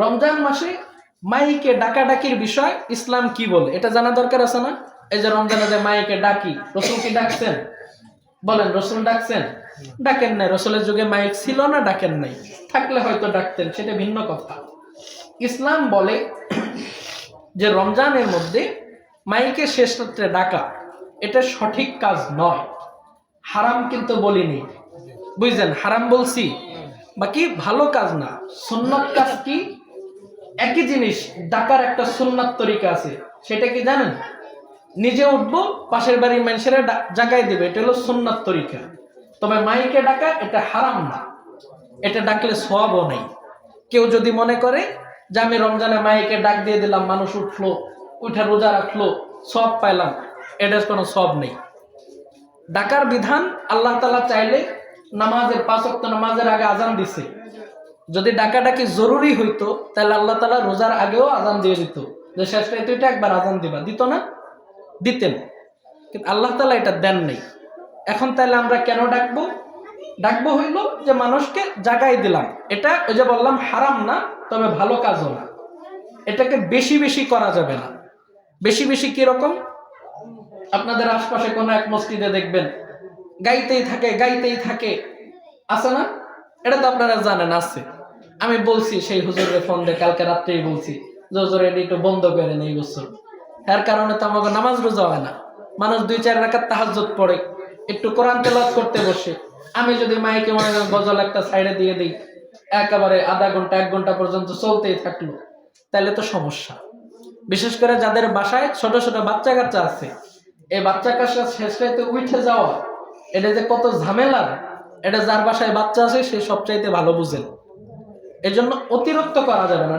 রমজান মাসে মাইকে ডাকাডাকির বিষয় ইসলাম কি বলে এটা জানা দরকার আছে না? এই যে রমজানে যে মাইকে ডাকি, রসুল কি ডাকছেন? বলেন, রসুল ডাকছেন? ডাকেন নাই। রসুলের যুগে মাইক ছিল না, ডাকেন নাই। থাকলে হয়তো ডাকতেন, সেটা ভিন্ন কথা। ইসলাম বলে যে রমজানের মধ্যে মাইকে শেষ রাত্রে ডাকা এটা সঠিক কাজ নয়। হারাম কিন্তু বলিনি, বুঝলেন? হারাম বলছি, বাকি ভালো কাজ না। সুন্নাত কাজ কি? একই জিনিস, ডাকার একটা সুন্নাত তরিকা আছে। সেটা কি জানেন? নিজে উঠবো, পাশের বাড়ির মানুষের জাগাই দিবে, এটা হলো সুন্নাত তরিকা। তবে মাইকে ডাকা এটা হারাম না, এটা ডাকলে সওয়াবও নাই। কেউ যদি মনে করে যে আমি রমজানে মাইকে ডাক দিয়ে দিলাম, মানুষ উঠলো, উঠে রোজা রাখলো, সওয়াব পাইলাম, এটার কোনো সওয়াব নেই। ডাকার বিধান আল্লাহ তাআলা চাইলে নামাজের 5 ওয়াক্ত নামাজের আগে আজান দিছে। যদি ডাকাডাকি জরুরি হইতো তাহলে আল্লাহ তাআলা রোজার আগেও আজান দিয়ে দিত, যে শেষ রাতে এটা একবার আজান দিবা, দিত না? দিতেন। কিন্তু আল্লাহ তাআলা এটা দেন নাই। এখন তাহলে আমরা কেন ডাকবো? ডাকবো হইলো যে মানুষকে জাগাই দিলাম। এটা ওই যে বললাম হারাম না, তবে ভালো কাজও না। এটাকে বেশি বেশি করা যাবে না। বেশি বেশি কিরকম? আপনাদের আশপাশে কোনো এক মসজিদে দেখবেন গাইতেই থাকে গাইতেই থাকে, আছে না? এটা তো আপনারা জানেন আছে। আমি বলছি সেই হুজুরের ফোন দিয়ে কালকে রাত্রেই বলছি যে হুজুর এটা একটু বন্ধ করেন এই বছর। এর কারণে তো আমাকে নামাজ রোজা হয় না। মানুষ 2-4 রাকাত তাহাজ্জুদ পড়ে, একটু কোরআন তেলাওয়াত করতে বসে। আমি যদি মাইকে মনে করেন গজল একটা সাইডে দিয়ে দিই, একেবারে আধা ঘন্টা 1 ঘন্টা পর্যন্ত চলতেই থাকলো, তাহলে তো সমস্যা। বিশেষ করে যাদের বাসায় ছোট ছোট বাচ্চা কাচ্চা আছে, এই বাচ্চা কাচ্চা শেষ রাতে উঠে যাওয়া, এটা যে কত ঝামেলার, এটা যার বাসায় বাচ্চা আছে সে সবচাইতে ভালো বুঝেন। এজন্য অতিরিক্ত করা যাবে না।